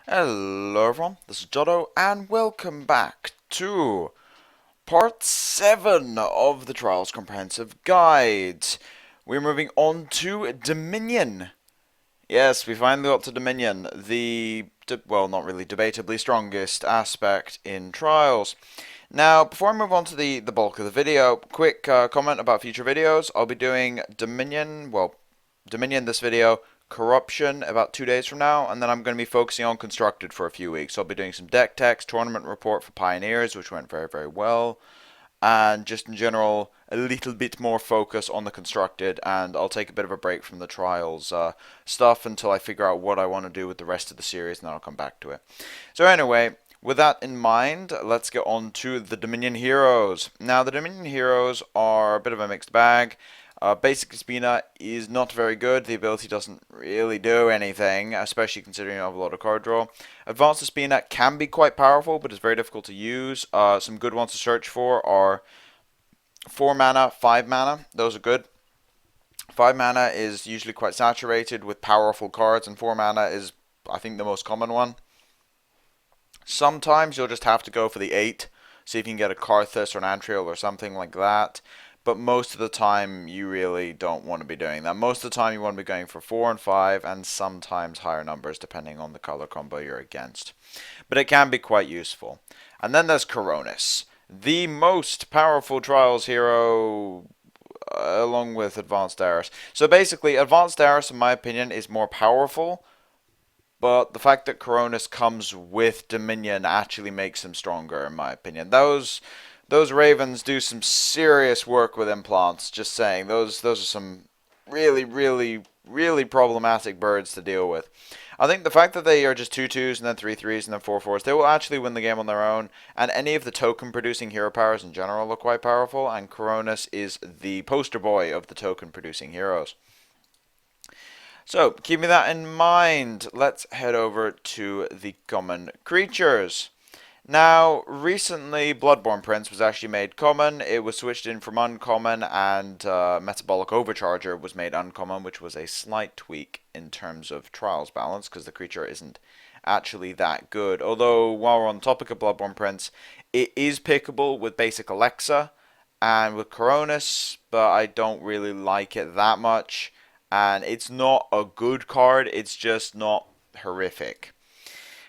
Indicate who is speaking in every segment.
Speaker 1: Hello everyone, this is Jotto, and welcome back to part 7 of the Trials Comprehensive Guide. We're moving on to Dominion. Yes, we finally got to Dominion, well, not really debatably strongest aspect in Trials. Now, before I move on to the bulk of the video, quick comment about future videos. I'll be doing Dominion this video, Corruption about 2 days from now, and then I'm going to be focusing on Constructed for a few weeks. So I'll be doing some deck techs, tournament report for Pioneers, which went very, very well, and just in general, a little bit more focus on the Constructed, and I'll take a bit of a break from the Trials stuff until I figure out what I want to do with the rest of the series, and then I'll come back to it. So anyway, with that in mind, let's get on to the Dominion Heroes. Now, the Dominion Heroes are a bit of a mixed bag. Basic Spina is not very good. The ability doesn't really do anything, especially considering you have a lot of card draw. Advanced Spina can be quite powerful, but it's very difficult to use. Some good ones to search for are 4 mana, 5 mana. Those are good. 5 mana is usually quite saturated with powerful cards, and 4 mana is, I think, the most common one. Sometimes you'll just have to go for the 8, see if you can get a Karthus or an Antriel or something like that. But most of the time, you really don't want to be doing that. Most of the time, you want to be going for 4 and 5, and sometimes higher numbers, depending on the color combo you're against. But it can be quite useful. And then there's Coronis, the most powerful Trials hero, along with Advanced Darius. So basically, Advanced Darius, in my opinion, is more powerful, but the fact that Coronis comes with Dominion actually makes him stronger, in my opinion. Those Ravens do some serious work with implants. Just saying, those are some really, really, really problematic birds to deal with. I think the fact that they are just 2/2s and then 3/3s and then 4/4s, they will actually win the game on their own. And any of the token producing hero powers in general are quite powerful. And Coronis is the poster boy of the token producing heroes. So, keeping that in mind, let's head over to the common creatures. Now, recently, Bloodborne Prince was actually made common. It was switched in from uncommon, and Metabolic Overcharger was made uncommon, which was a slight tweak in terms of Trials balance, because the creature isn't actually that good. Although, while we're on the topic of Bloodborne Prince, it is pickable with basic Alexa and with Coronis, but I don't really like it that much. And it's not a good card, it's just not horrific.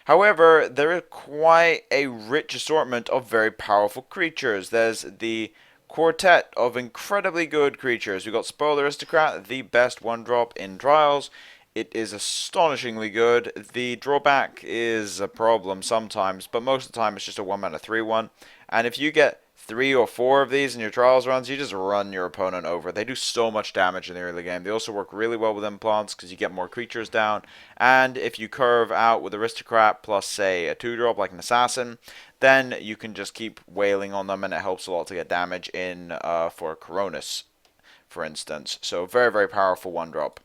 Speaker 1: However, there is quite a rich assortment of very powerful creatures. There's the quartet of incredibly good creatures. We've got Spoiled Aristocrat, the best 1-drop in Trials. It is astonishingly good. The drawback is a problem sometimes, but most of the time it's just a 1 mana 3/1. And if you get 3 or 4 of these in your Trials runs, you just run your opponent over. They do so much damage in the early game. They also work really well with implants because you get more creatures down. And if you curve out with Aristocrat plus, say, a 2-drop like an Assassin, then you can just keep wailing on them, and it helps a lot to get damage in for Coronis, for instance. So very, very powerful 1-drop.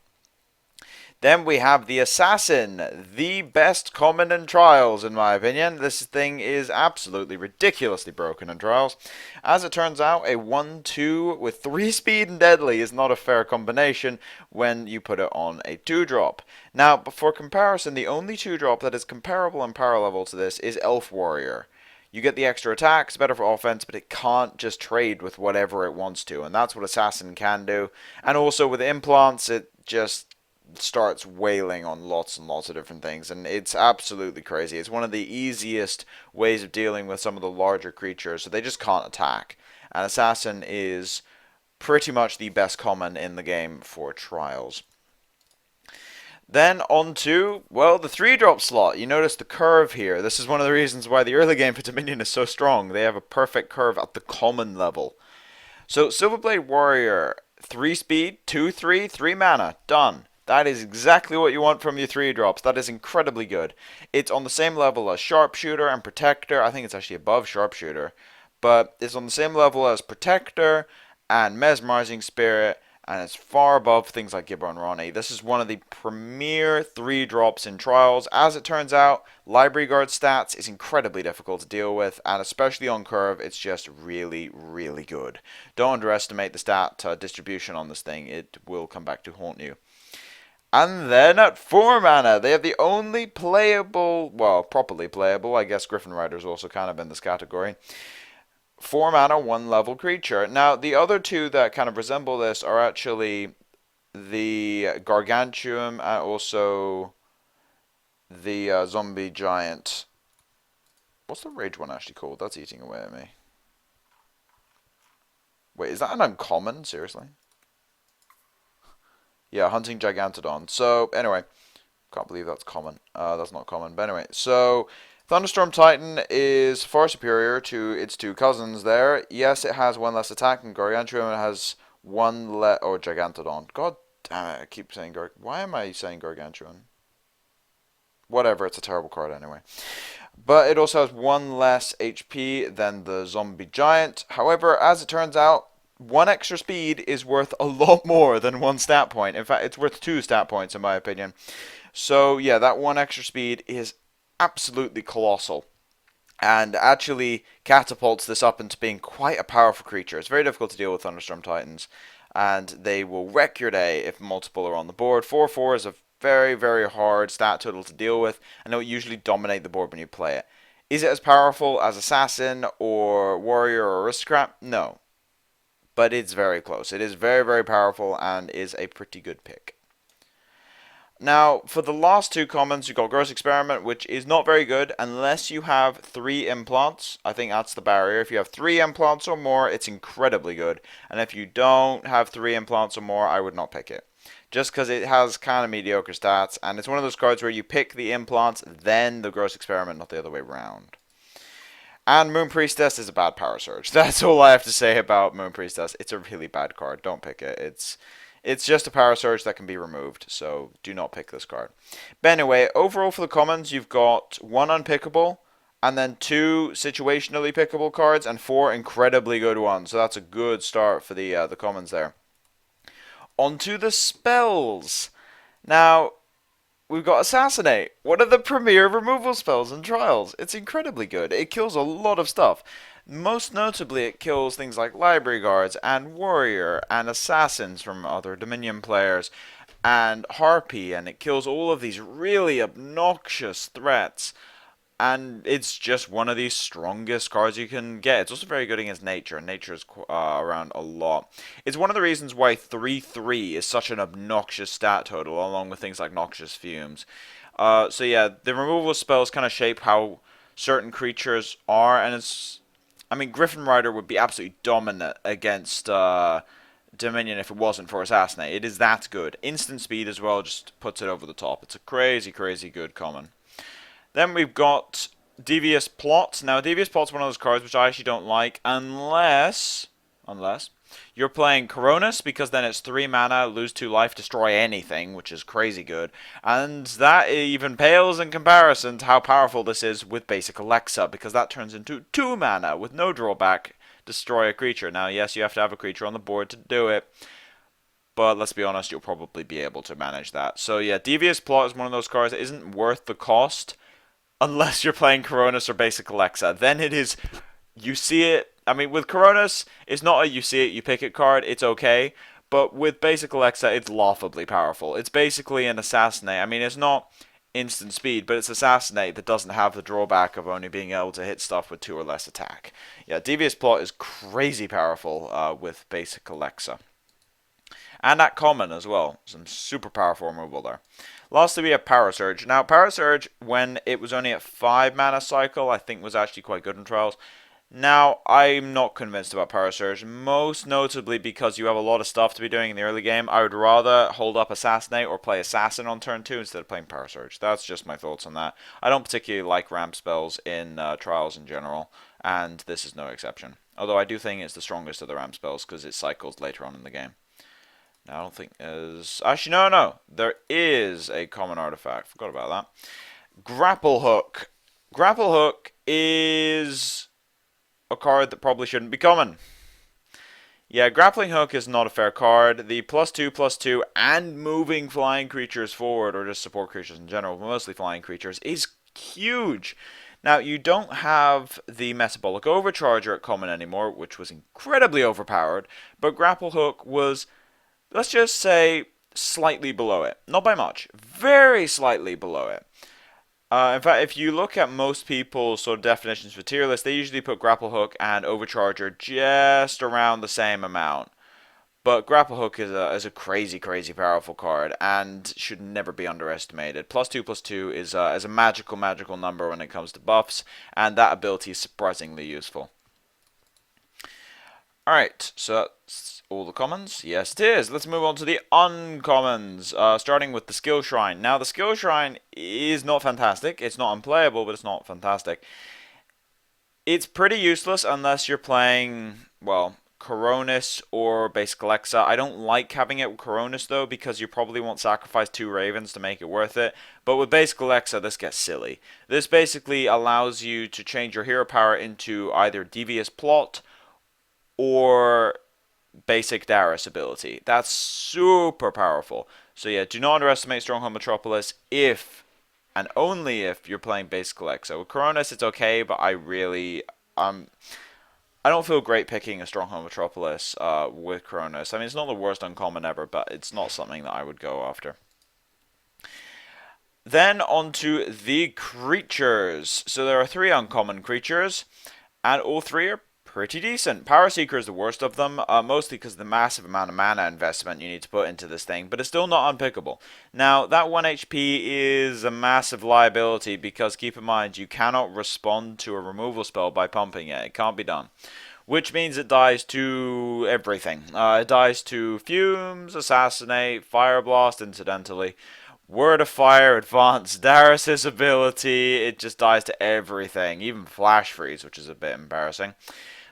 Speaker 1: Then we have the Assassin, the best common in Trials, in my opinion. This thing is absolutely ridiculously broken in Trials. As it turns out, a 1/2 with 3 speed and deadly is not a fair combination when you put it on a 2-drop. Now, for comparison, the only 2-drop that is comparable in power level to this is Elf Warrior. You get the extra attacks, better for offense, but it can't just trade with whatever it wants to, and that's what Assassin can do. And also with implants, it just starts wailing on lots and lots of different things, and it's absolutely crazy. It's one of the easiest ways of dealing with some of the larger creatures, so they just can't attack. And Assassin is pretty much the best common in the game for Trials. Then on to, well, the 3-drop slot. You notice the curve here. This is one of the reasons why the early game for Dominion is so strong. They have a perfect curve at the common level. So Silverblade Warrior, 3 speed, 2/3, 3 mana, done. That is exactly what you want from your 3-drops. That is incredibly good. It's on the same level as Sharpshooter and Protector. I think it's actually above Sharpshooter. But it's on the same level as Protector and Mesmerizing Spirit, and it's far above things like Gibber and Ronnie. This is one of the premier 3-drops in Trials. As it turns out, Library Guard stats is incredibly difficult to deal with, and especially on curve, it's just really, really good. Don't underestimate the stat distribution on this thing. It will come back to haunt you. And then at 4 mana, they have the only playable, well, properly playable, I guess Griffin Rider's also kind of in this category. 4 mana, 1 level creature. Now, the other two that kind of resemble this are actually the Gargantuan and also the Zombie Giant. What's the Rage one actually called? That's eating away at me. Wait, is that an uncommon? Seriously? Yeah, Hunting Gigantodon. So, anyway, can't believe that's common. That's not common. But anyway, so Thunderstorm Titan is far superior to its two cousins there. Yes, it has 1 less attack than Gargantuan. It has 1 less... or Gigantodon. God damn it, I keep saying Why am I saying Gargantuan? Whatever, it's a terrible card anyway. But it also has 1 less HP than the Zombie Giant. However, as it turns out, 1 extra speed is worth a lot more than 1 stat point. In fact, it's worth 2 stat points in my opinion. So yeah, that 1 extra speed is absolutely colossal. And actually catapults this up into being quite a powerful creature. It's very difficult to deal with Thunderstorm Titans. And they will wreck your day if multiple are on the board. 4/4 is a very, very hard stat total to deal with. And it will usually dominate the board when you play it. Is it as powerful as Assassin or Warrior or Aristocrat? No. But it's very close. It is very, very powerful and is a pretty good pick. Now, for the last two commons, you've got Gross Experiment, which is not very good unless you have 3 implants. I think that's the barrier. If you have 3 implants or more, it's incredibly good. And if you don't have 3 implants or more, I would not pick it. Just because it has kind of mediocre stats, and it's one of those cards where you pick the implants, then the Gross Experiment, not the other way around. And Moon Priestess is a bad power surge. That's all I have to say about Moon Priestess. It's a really bad card. Don't pick it. It's just a power surge that can be removed, so do not pick this card. But anyway, overall for the commons, you've got 1 unpickable, and then 2 situationally pickable cards, and 4 incredibly good ones. So that's a good start for the commons there. On to the spells. Now, we've got Assassinate, one of the premier removal spells in Trials. It's incredibly good. It kills a lot of stuff. Most notably, it kills things like Library Guards and Warrior and Assassins from other Dominion players and Harpy, and it kills all of these really obnoxious threats. And it's just one of the strongest cards you can get. It's also very good against Nature, and Nature is around a lot. It's one of the reasons why 3/3 is such an obnoxious stat total, along with things like Noxious Fumes. So yeah, the removal spells kind of shape how certain creatures are, and it's... I mean, Griffin Rider would be absolutely dominant against Dominion if it wasn't for Assassinate. It is that good. Instant speed as well just puts it over the top. It's a crazy, crazy good common. Then we've got Devious Plot. Now, Devious Plot's one of those cards which I actually don't like unless you're playing Coronis, because then it's 3 mana, lose 2 life, destroy anything, which is crazy good. And that even pales in comparison to how powerful this is with basic Alexa, because that turns into 2 mana with no drawback, destroy a creature. Now, yes, you have to have a creature on the board to do it, but let's be honest, you'll probably be able to manage that. So yeah, Devious Plot is one of those cards that isn't worth the cost unless you're playing Coronis or basic Alexa. Then it is, you see it. I mean, with Coronis, it's not a you see it, you pick it card. It's okay. But with basic Alexa, it's laughably powerful. It's basically an Assassinate. I mean, it's not instant speed, but it's Assassinate that doesn't have the drawback of only being able to hit stuff with 2 or less attack. Yeah, Devious Plot is crazy powerful with basic Alexa. And at common as well. Some super powerful removal there. Lastly, we have Power Surge. Now, Power Surge, when it was only at 5 mana cycle, I think was actually quite good in Trials. Now, I'm not convinced about Power Surge, most notably because you have a lot of stuff to be doing in the early game. I would rather hold up Assassinate or play Assassin on turn 2 instead of playing Power Surge. That's just my thoughts on that. I don't particularly like ramp spells in Trials in general, and this is no exception. Although I do think it's the strongest of the ramp spells because it cycles later on in the game. Now, I don't think there's... Actually, no. There is a common artifact. Forgot about that. Grapple Hook. Grapple Hook is a card that probably shouldn't be common. Yeah, Grappling Hook is not a fair card. The +2/+2 and moving flying creatures forward, or just support creatures in general, but mostly flying creatures, is huge. Now, you don't have the Metabolic Overcharger at common anymore, which was incredibly overpowered, but Grapple Hook was... Let's just say slightly below it. Not by much. Very slightly below it. In fact, if you look at most people's sort of definitions for tier list, they usually put Grapple Hook and Overcharger just around the same amount. But Grapple Hook is a crazy, crazy powerful card and should never be underestimated. +2/+2 is a magical, magical number when it comes to buffs, and that ability is surprisingly useful. Alright, so that's all the commons. Yes, it is. Let's move on to the uncommons, starting with the Skill Shrine. Now, the Skill Shrine is not fantastic. It's not unplayable, but it's not fantastic. It's pretty useless unless you're playing, well, Coronis or Basic Alexa. I don't like having it with Coronis, though, because you probably won't sacrifice 2 Ravens to make it worth it. But with Basic Alexa, this gets silly. This basically allows you to change your hero power into either Devious Plot or basic Darius ability. That's super powerful. So yeah, do not underestimate Stronghold Metropolis if and only if you're playing basic Alexa. With Coronis, it's okay, but I don't feel great picking a Stronghold Metropolis with Coronis. I mean, it's not the worst uncommon ever, but it's not something that I would go after. Then onto the creatures. So there are 3 uncommon creatures, and all 3 are pretty decent. Power Seeker is the worst of them, mostly because of the massive amount of mana investment you need to put into this thing, but it's still not unpickable. Now, that 1 HP is a massive liability because, keep in mind, you cannot respond to a removal spell by pumping it. It can't be done. Which means it dies to everything. It dies to Fumes, Assassinate, Fire Blast, incidentally. Word of Fire, Advanced Darius' ability, it just dies to everything, even Flash Freeze, which is a bit embarrassing.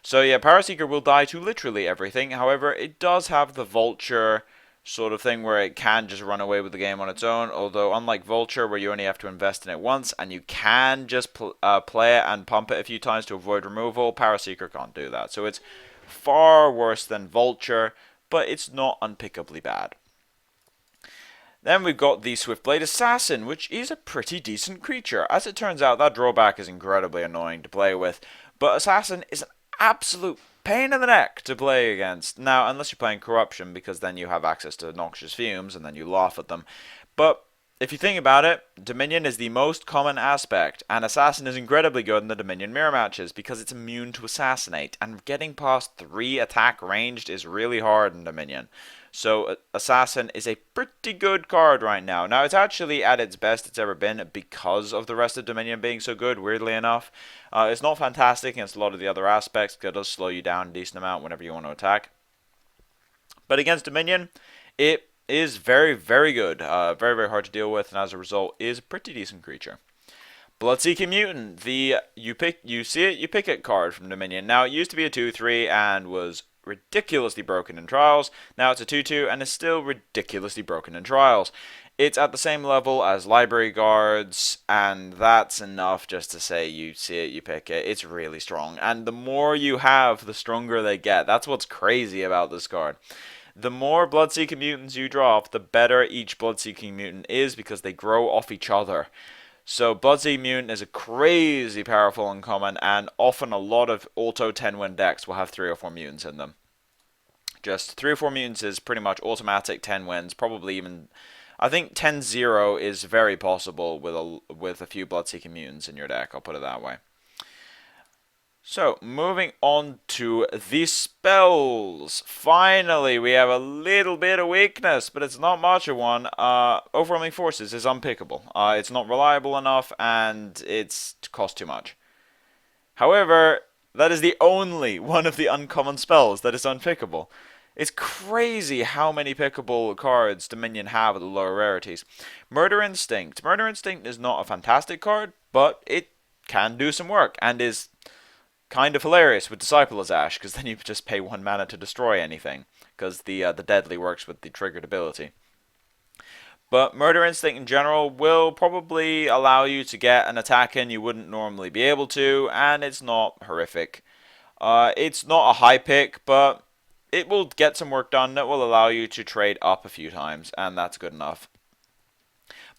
Speaker 1: So yeah, Power Seeker will die to literally everything. However, it does have the Vulture sort of thing where it can just run away with the game on its own. Although, unlike Vulture, where you only have to invest in it once, and you can just play it and pump it a few times to avoid removal, Power Seeker can't do that. So it's far worse than Vulture, but it's not unpickably bad. Then we've got the Swiftblade Assassin, which is a pretty decent creature. As it turns out, that drawback is incredibly annoying to play with, but Assassin is an absolute pain in the neck to play against. Now, unless you're playing Corruption, because then you have access to Noxious Fumes, and then you laugh at them. But if you think about it, Dominion is the most common aspect, and Assassin is incredibly good in the Dominion mirror matches because it's immune to Assassinate, and getting past 3 attack ranged is really hard in Dominion. So Assassin is a pretty good card right now. Now, it's actually at its best it's ever been because of the rest of Dominion being so good, weirdly enough. It's not fantastic against a lot of the other aspects, because it does slow you down a decent amount whenever you want to attack. But against Dominion, it is very, very good. Very, very hard to deal with, and as a result, is a pretty decent creature. Bloodseeking Mutant, you see it, you pick it card from Dominion. Now, it used to be a 2/3 and was ridiculously broken in Trials. Now it's a 2/2 and is still ridiculously broken in Trials. It's at the same level as Library Guards, and that's enough just to say you see it, you pick it. It's really strong, and the more you have, the stronger they get. That's what's crazy about this card. The more Bloodseeking Mutants you drop, the better each Bloodseeking Mutant is because they grow off each other. So Bloodseeking Mutant is a crazy powerful uncommon, and often a lot of auto 10-win decks will have 3 or 4 mutants in them. Just 3 or 4 mutants is pretty much automatic 10 wins, probably even, I think 10-0 is very possible with a few Bloodseeking Mutants in your deck, I'll put it that way. So, moving on to the spells. Finally, we have a little bit of weakness, but it's not much of one. Overwhelming Forces is unpickable. It's not reliable enough, and it costs too much. However, that is the only one of the uncommon spells that is unpickable. It's crazy how many pickable cards Dominion have at the lower rarities. Murder Instinct. Murder Instinct is not a fantastic card, but it can do some work, and is kind of hilarious with Disciple Ash, because then you just pay 1 mana to destroy anything, because the deadly works with the triggered ability. But Murder Instinct in general will probably allow you to get an attack in you wouldn't normally be able to, and it's not horrific. It's not a high pick, but it will get some work done that will allow you to trade up a few times, and that's good enough.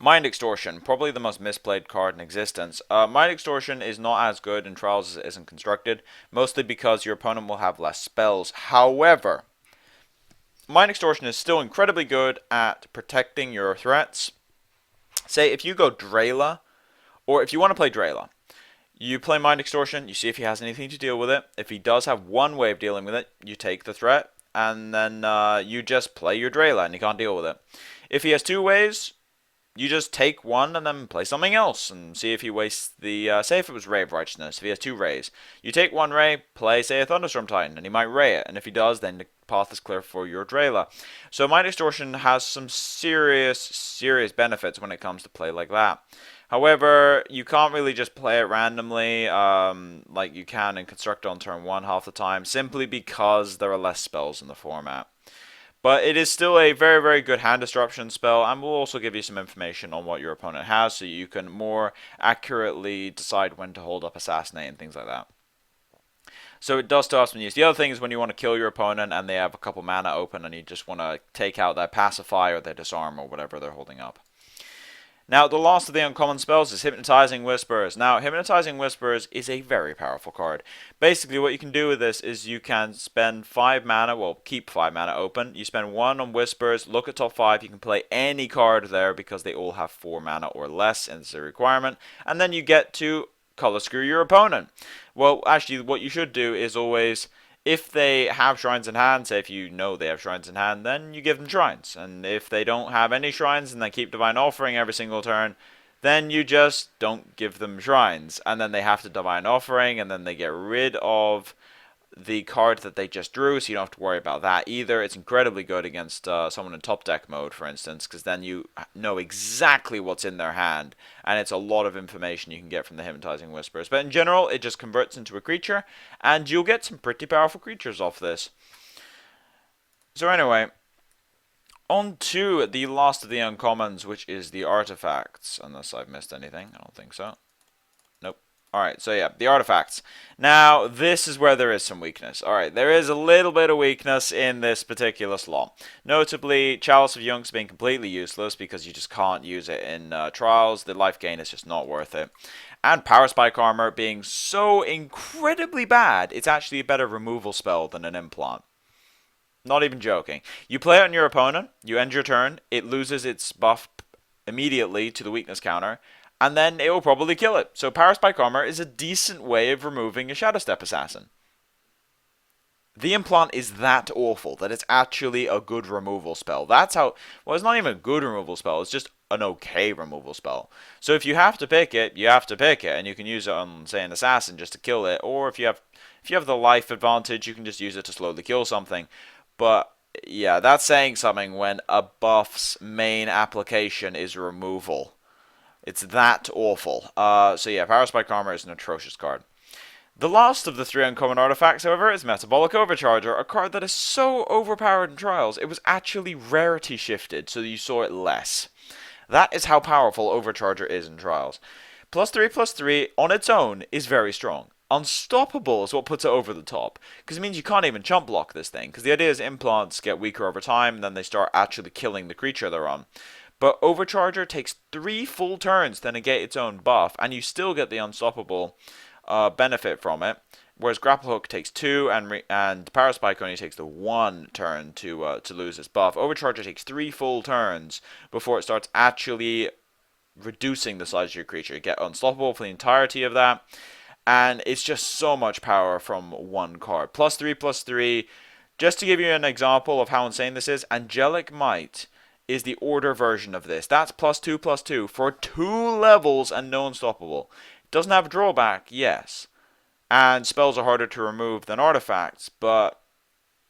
Speaker 1: Mind Extortion, probably the most misplayed card in existence. Mind Extortion is not as good in Trials as it is in Constructed, mostly because your opponent will have less spells. However, Mind Extortion is still incredibly good at protecting your threats. Say if you go Drayla, or if you want to play Drayla, you play Mind Extortion, you see if he has anything to deal with it. If he does have one way of dealing with it, you take the threat, and then you just play your Drayla, and you can't deal with it. If he has two ways, you just take one and then play something else and see if he wastes the, say if it was Ray of Righteousness, if he has two Rays. You take one Ray, play, say, a Thunderstorm Titan, and he might Ray it, and if he does, then the path is clear for your Drayla. So Mind Extortion has some serious benefits when it comes to play like that. However, you can't really just play it randomly like you can in Construct on turn 1 half the time, simply because there are less spells in the format. But it is still a very good hand disruption spell, and we'll also give you some information on what your opponent has so you can more accurately decide when to hold up Assassinate and things like that. So it does still have some use. The other thing is when you want to kill your opponent and they have a couple mana open and you just want to take out their Pacify or their Disarm or whatever they're holding up. Now, the last of the uncommon spells is Hypnotizing Whispers. Now, Hypnotizing Whispers is a very powerful card. Basically, what you can do with this is you can spend 5 mana, well, keep 5 mana open. You spend 1 on Whispers, look at top 5, you can play any card there because they all have 4 mana or less, and it's a requirement. And then you get to color screw your opponent. Well, actually, what you should do is always, if they have shrines in hand, say if you know they have shrines in hand, then you give them shrines. And if they don't have any shrines and they keep Divine Offering every single turn, then you just don't give them shrines. And then they have to Divine Offering, and then they get rid of the card that they just drew, so you don't have to worry about that either. It's incredibly good against someone in top deck mode, for instance, because then you know exactly what's in their hand, and it's a lot of information you can get from the Hypnotizing Whispers. But in general, it just converts into a creature, and you'll get some pretty powerful creatures off this. So anyway, on to the last of the uncommons, which is the artifacts, unless I've missed anything. I don't think so. Alright, so yeah, the artifacts. Now, this is where there is some weakness. Alright, there is a little bit of weakness in this particular slot. Notably, Chalice of Yunks being completely useless because you just can't use it in trials. The life gain is just not worth it. And Power Spike Armor being so incredibly bad, it's actually a better removal spell than an implant. Not even joking. You play it on your opponent, you end your turn, it loses its buff immediately to the weakness counter, and then it will probably kill it. So Power Spike Armor is a decent way of removing a Shadow Step Assassin. The implant is that awful that it's actually a good removal spell. That's how, well, it's not even a good removal spell, it's just an okay removal spell. So if you have to pick it, you have to pick it, and you can use it on, say, an assassin just to kill it, or if you have the life advantage, you can just use it to slowly kill something. But yeah, that's saying something when a buff's main application is removal. It's that awful. So yeah, Power Spike Armor is an atrocious card. The last of the 3 uncommon artifacts, however, is Metabolic Overcharger, a card that is so overpowered in Trials, it was actually rarity shifted, so you saw it less. That is how powerful Overcharger is in Trials. +3/+3 on its own is very strong. Unstoppable is what puts it over the top, because it means you can't even chump block this thing, because the idea is implants get weaker over time, and then they start actually killing the creature they're on. But Overcharger takes 3 full turns to negate its own buff, and you still get the unstoppable benefit from it. Whereas Grapple Hook takes 2, and Power Spike only takes the 1 turn to lose its buff. Overcharger takes 3 full turns before it starts actually reducing the size of your creature. You get unstoppable for the entirety of that, and it's just so much power from one card. +3/+3. Just to give you an example of how insane this is, Angelic Might is the order version of this. That's +2/+2 for 2 levels and no unstoppable. It doesn't have a drawback, yes. And spells are harder to remove than artifacts, but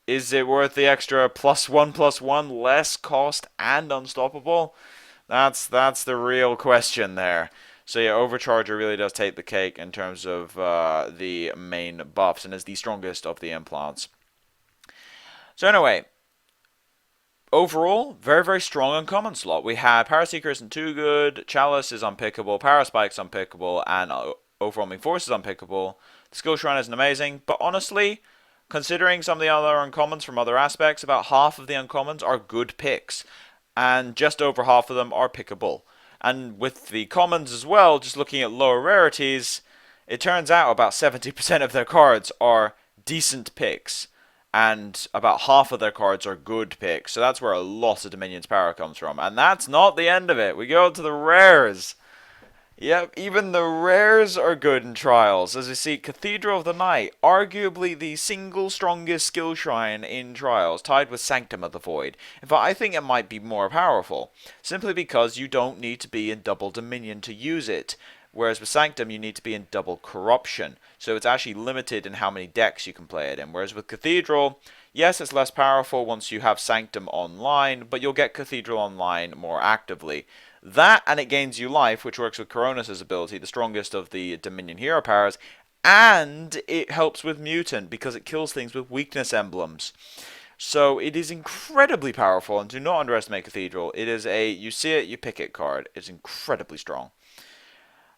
Speaker 1: is it worth the extra +1/+1 less cost and unstoppable? That's the real question there. So yeah, Overcharger really does take the cake in terms of the main buffs and is the strongest of the implants. So anyway, overall, very strong uncommon slot. We had Paraseeker isn't too good, Chalice is unpickable, Paraspike's unpickable, and Overwhelming Force is unpickable. The Skill Shrine isn't amazing, but honestly, considering some of the other uncommons from other aspects, about half of the uncommons are good picks, and just over half of them are pickable. And with the commons as well, just looking at lower rarities, it turns out about 70% of their cards are decent picks. and about half of their cards are good picks. So that's where a lot of Dominion's power comes from. And that's not the end of it. We go to the rares. Yep, even the rares are good in Trials. As you see, Cathedral of the Night, arguably the single strongest skill shrine in Trials, tied with Sanctum of the Void. In fact, I think it might be more powerful, simply because you don't need to be in double Dominion to use it. Whereas with Sanctum, you need to be in double Corruption. So it's actually limited in how many decks you can play it in. Whereas with Cathedral, yes, it's less powerful once you have Sanctum online, but you'll get Cathedral online more actively. That, and it gains you life, which works with Coronis' ability, the strongest of the Dominion hero powers, and it helps with Mutant because it kills things with weakness emblems. So it is incredibly powerful, and do not underestimate Cathedral. It is a you see it, you pick it card. It's incredibly strong.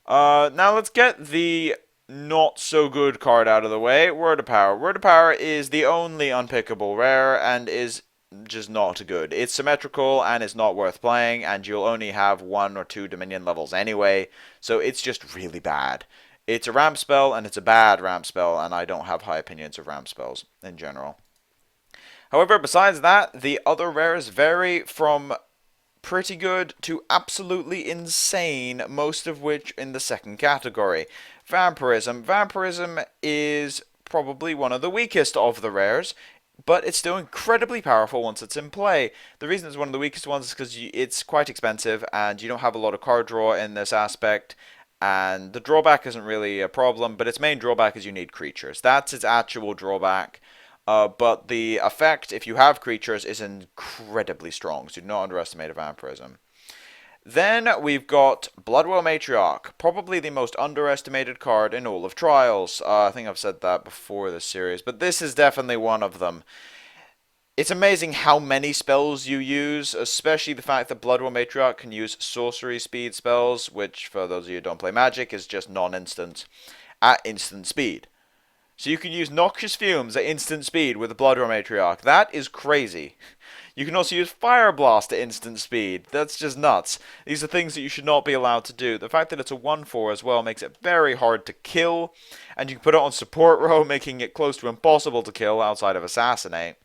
Speaker 1: Now let's get the not so good card out of the way. Word of Power. Word of Power is the only unpickable rare and is just not good. It's symmetrical and it's not worth playing, and you'll only have 1 or 2 Dominion levels anyway, so it's just really bad. It's a ramp spell, and it's a bad ramp spell, and I don't have high opinions of ramp spells in general. However, besides that, the other rares vary from pretty good to absolutely insane, most of which in the second category. Vampirism. Vampirism is probably one of the weakest of the rares, but it's still incredibly powerful once it's in play. The reason it's one of the weakest ones is because it's quite expensive and you don't have a lot of card draw in this aspect, and the drawback isn't really a problem, but its main drawback is you need creatures. That's its actual drawback. But the effect, if you have creatures, is incredibly strong, so do not underestimate a vampirism. Then we've got Bloodwell Matriarch, probably the most underestimated card in all of Trials. I think I've said that before this series, but this is definitely one of them. It's amazing how many spells you use, especially the fact that Bloodwell Matriarch can use sorcery speed spells, which, for those of you who don't play Magic, is just non-instant, at instant speed. So you can use Noxious Fumes at instant speed with the Bloodwell Matriarch. That is crazy. You can also use Fire Blast at instant speed. That's just nuts. These are things that you should not be allowed to do. The fact that it's a 1/4 as well makes it very hard to kill, and you can put it on support row, making it close to impossible to kill outside of Assassinate.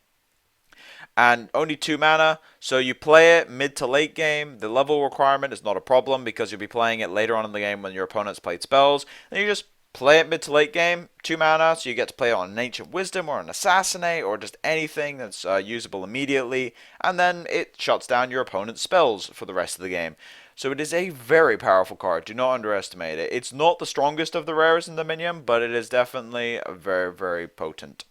Speaker 1: And only 2 mana, so you play it mid to late game. The level requirement is not a problem because you'll be playing it later on in the game when your opponent's played spells. And you just play it mid to late game, 2 mana, so you get to play it on an Ancient Wisdom or an Assassinate or just anything that's usable immediately, and then it shuts down your opponent's spells for the rest of the game. So it is a very powerful card, do not underestimate it. It's not the strongest of the rares in Dominion, but it is definitely very, very potent.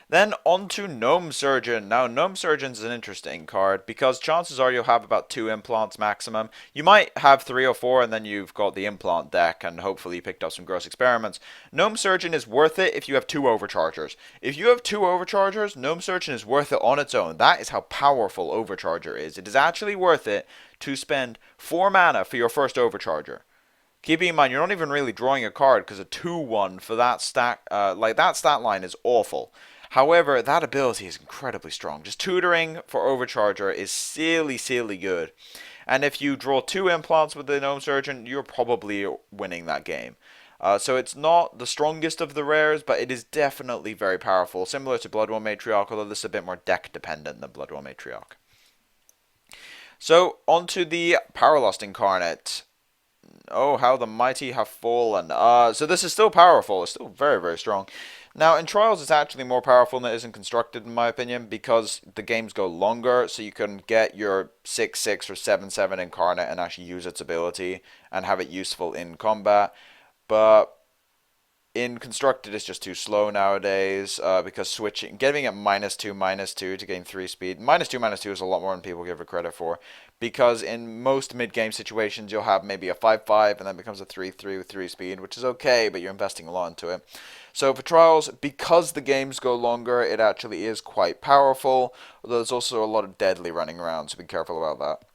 Speaker 1: Then on to Gnome Surgeon. Now, Gnome Surgeon is an interesting card because chances are you'll have about 2 implants maximum. You might have 3 or 4, and then you've got the implant deck, and hopefully you picked up some gross experiments. Gnome Surgeon is worth it if you have 2 Overchargers. If you have 2 Overchargers, Gnome Surgeon is worth it on its own. That is how powerful Overcharger is. It is actually worth it to spend 4 mana for your first Overcharger. Keeping in mind, you're not even really drawing a card because a 2/1 for that stat, that stat line is awful. However, that ability is incredibly strong. Just tutoring for Overcharger is silly, silly good. And if you draw 2 implants with the Gnome Surgeon, you're probably winning that game. So it's not the strongest of the rares, but it is definitely very powerful. Similar to Bloodwell Matriarch, although this is a bit more deck dependent than Bloodwell Matriarch. So, onto the Powerlust Incarnate. Oh, how the mighty have fallen. So this is still powerful. It's still very, very strong. Now, in Trials, it's actually more powerful than it is in Constructed, in my opinion, because the games go longer, so you can get your 6/6 or 7/7 Incarnate and actually use its ability and have it useful in combat. But in Constructed, it's just too slow nowadays, because giving it -2/-2 to gain 3 speed. -2/-2 is a lot more than people give it credit for, because in most mid-game situations, you'll have maybe a 5/5, and then it becomes a 3/3 with 3 speed, which is okay, but you're investing a lot into it. So for Trials, because the games go longer, it actually is quite powerful, although there's also a lot of deadly running around, so be careful about that.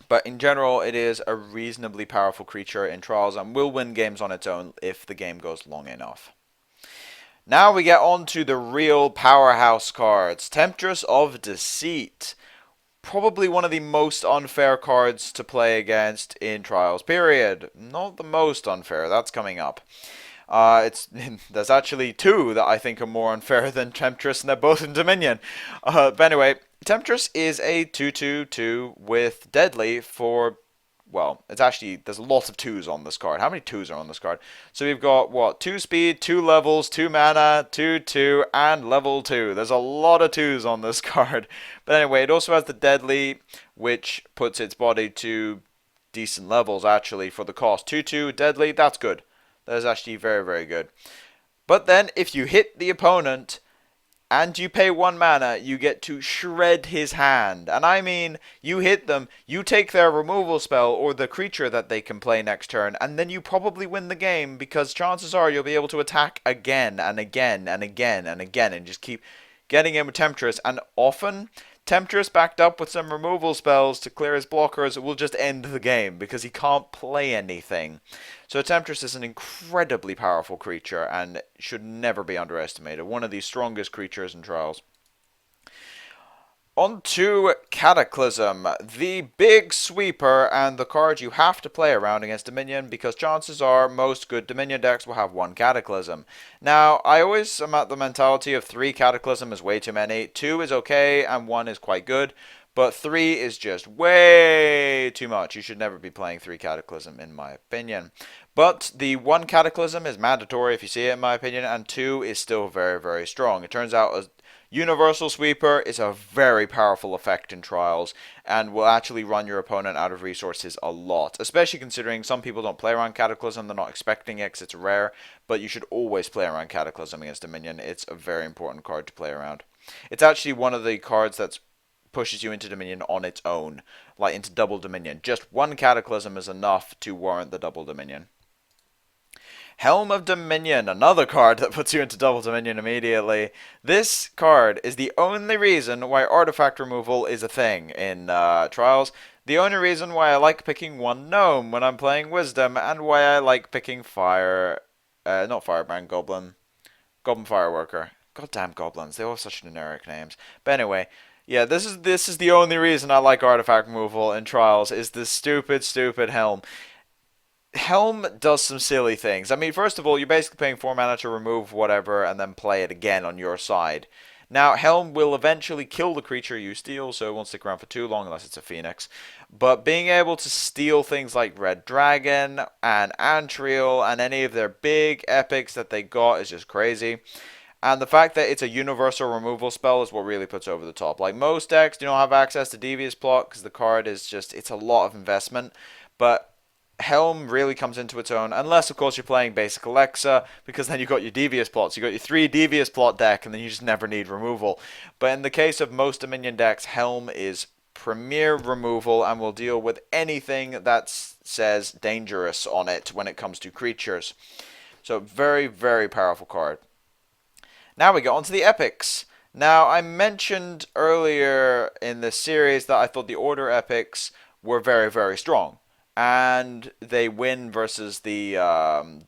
Speaker 1: But in general, it is a reasonably powerful creature in Trials and will win games on its own if the game goes long enough. Now we get on to the real powerhouse cards. Temptress of Deceit. Probably one of the most unfair cards to play against in Trials, period. Not the most unfair, that's coming up. There's actually two that I think are more unfair than Temptress, and they're both in Dominion. But anyway, Temptress is a 2/2/2 with Deadly for, well, it's actually, there's a lot of twos on this card. How many twos are on this card? So we've got, what, 2 speed, 2 levels, 2 mana, 2, 2, and level 2. There's a lot of twos on this card. But anyway, it also has the Deadly, which puts its body to decent levels, actually, for the cost. 2/2, Deadly, that's good. That is actually very, very good. But then, if you hit the opponent and you pay 1 mana, you get to shred his hand. And I mean, you hit them, you take their removal spell or the creature that they can play next turn, and then you probably win the game because chances are you'll be able to attack again and again and again and again and just keep getting him with Temptress. And often, Temptress backed up with some removal spells to clear his blockers will just end the game because he can't play anything. So Temptress is an incredibly powerful creature and should never be underestimated. One of the strongest creatures in Trials. On to Cataclysm, the big sweeper and the card you have to play around against Dominion because chances are most good Dominion decks will have 1 Cataclysm. Now, I always am at the mentality of 3 Cataclysm is way too many, 2 is okay, and 1 is quite good, but 3 is just way too much. You should never be playing 3 Cataclysm, in my opinion. But the 1 Cataclysm is mandatory if you see it, in my opinion, and 2 is still very, very strong. It turns out Universal Sweeper is a very powerful effect in Trials and will actually run your opponent out of resources a lot, especially considering some people don't play around Cataclysm, they're not expecting it because it's rare, but you should always play around Cataclysm against Dominion. It's a very important card to play around. It's actually one of the cards that pushes you into Dominion on its own, like into double Dominion. Just 1 Cataclysm is enough to warrant the double Dominion. Helm of Dominion, another card that puts you into double Dominion immediately. This card is the only reason why artifact removal is a thing in Trials. The only reason why I like picking 1 Gnome when I'm playing Wisdom, and why I like picking not Firebrand, Goblin Fireworker. Goddamn goblins, they all have such generic names. But anyway, yeah, this is the only reason I like artifact removal in Trials, is this stupid, stupid Helm. Helm does some silly things. I mean, first of all, you're basically paying 4 mana to remove whatever and then play it again on your side. Now, Helm will eventually kill the creature you steal, so it won't stick around for too long unless it's a Phoenix. But being able to steal things like Red Dragon and Antriel and any of their big epics that they got is just crazy. And the fact that it's a universal removal spell is what really puts over the top. Like, most decks do not have access to Devious Plot because the card is just, it's a lot of investment. But Helm really comes into its own, unless of course you're playing basic Alexa, because then you've got your Devious Plots. You've got your 3 Devious Plot deck, and then you just never need removal. But in the case of most Dominion decks, Helm is premier removal and will deal with anything that says dangerous on it when it comes to creatures. So very, very powerful card. Now we get on to the epics. Now, I mentioned earlier in this series that I thought the Order epics were very, very strong. And they win versus the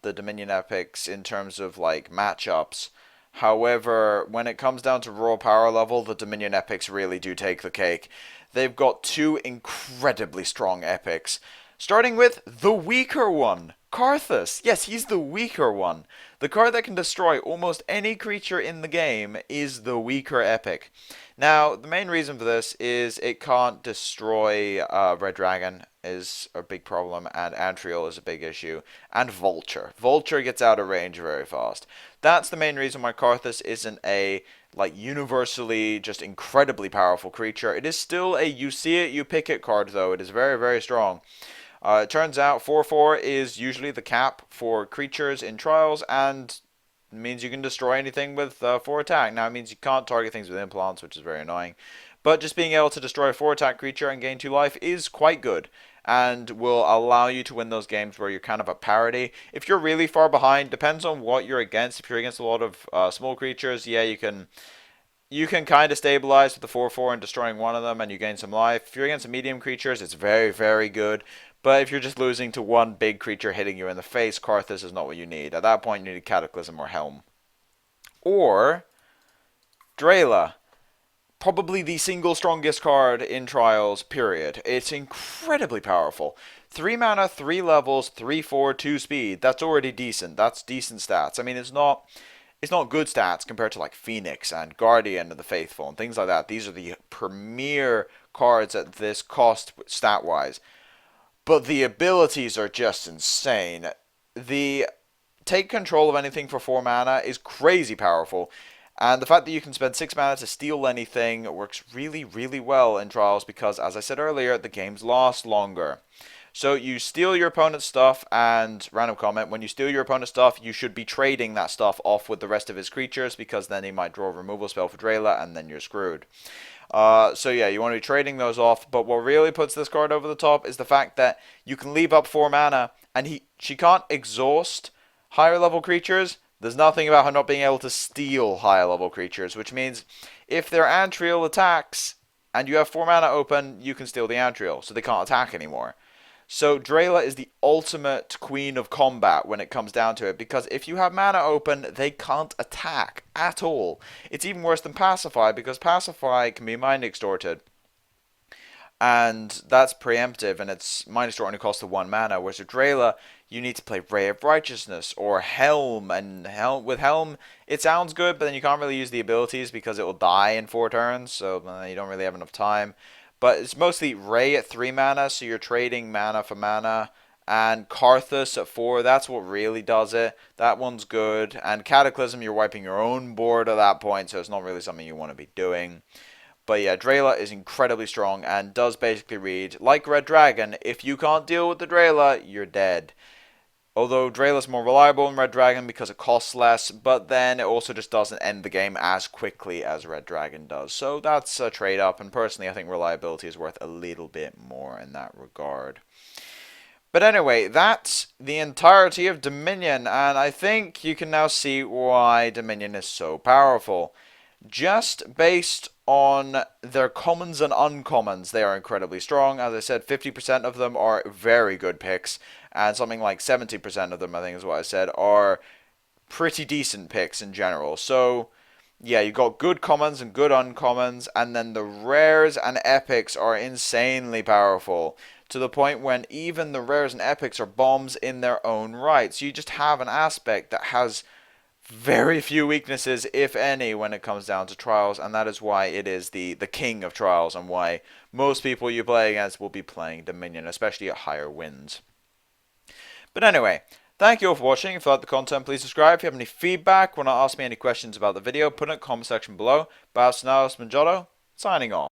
Speaker 1: Dominion epics in terms of like matchups. However, when it comes down to raw power level, the Dominion epics really do take the cake. They've got 2 incredibly strong epics, starting with the weaker one, Karthus. Yes, he's the weaker one. The card that can destroy almost any creature in the game is the weaker epic. Now, the main reason for this is it can't destroy Red Dragon is a big problem, and Antriel is a big issue, and Vulture. Vulture gets out of range very fast. That's the main reason why Karthus isn't a like universally just incredibly powerful creature. It is still a you see it, you pick it card, though. It is very, very strong. It turns out 4/4 is usually the cap for creatures in Trials, and means you can destroy anything with 4 attack. Now, it means you can't target things with implants, which is very annoying. But just being able to destroy a 4 attack creature and gain 2 life is quite good, and will allow you to win those games where you're kind of at parity. If you're really far behind, depends on what you're against. If you're against a lot of small creatures, yeah, you can kind of stabilize with the 4/4 and destroying one of them and you gain some life. If you're against some medium creatures, it's very, very good. But if you're just losing to one big creature hitting you in the face, Karthus is not what you need. At that point, you need Cataclysm or Helm. Or Drela. Probably the single strongest card in Trials, period. It's incredibly powerful. 3 mana, 3 levels, 3/4, 2 speed. That's already decent. That's decent stats. I mean, it's not good stats compared to like Phoenix and Guardian of the Faithful and things like that. These are the premier cards at this cost stat wise. But the abilities are just insane. The take control of anything for 4 mana is crazy powerful. And the fact that you can spend 6 mana to steal anything works really, really well in Trials because, as I said earlier, the games last longer. So you steal your opponent's stuff, and random comment, when you steal your opponent's stuff, you should be trading that stuff off with the rest of his creatures because then he might draw a removal spell for Drayla and then you're screwed. So yeah, you want to be trading those off, but what really puts this card over the top is the fact that you can leave up 4 mana and she can't exhaust higher level creatures. There's nothing about her not being able to steal higher level creatures, which means if their Antriel attacks and you have 4 mana open, you can steal the Antriel, so they can't attack anymore. So Drayla is the ultimate queen of combat when it comes down to it, because if you have mana open, they can't attack at all. It's even worse than Pacify, because Pacify can be mind extorted. And that's preemptive, and its mind extort only costs the 1 mana, whereas with Drayla, you need to play Ray of Righteousness or Helm, and with Helm, it sounds good, but then you can't really use the abilities because it will die in 4 turns, so you don't really have enough time. But it's mostly Ray at 3 mana, so you're trading mana for mana. And Karthus at 4, that's what really does it. That one's good. And Cataclysm, you're wiping your own board at that point, so it's not really something you want to be doing. But yeah, Drayla is incredibly strong and does basically read, like Red Dragon, if you can't deal with the Drayla, you're dead. Although Drayla's more reliable than Red Dragon because it costs less, but then it also just doesn't end the game as quickly as Red Dragon does. So that's a trade-up, and personally I think reliability is worth a little bit more in that regard. But anyway, that's the entirety of Dominion, and I think you can now see why Dominion is so powerful. Just based on their commons and uncommons, they are incredibly strong. As I said, 50% of them are very good picks, and something like 70% of them, I think is what I said, are pretty decent picks in general. So, yeah, you got good commons and good uncommons, and then the rares and epics are insanely powerful, to the point when even the rares and epics are bombs in their own right. So you just have an aspect that has very few weaknesses, if any, when it comes down to Trials, and that is why it is the king of Trials, and why most people you play against will be playing Dominion, especially at higher wins. But anyway, thank you all for watching. If you like the content, please subscribe. If you have any feedback, want to ask me any questions about the video, put it in the comment section below. But as for now, it's been Jotto, signing off.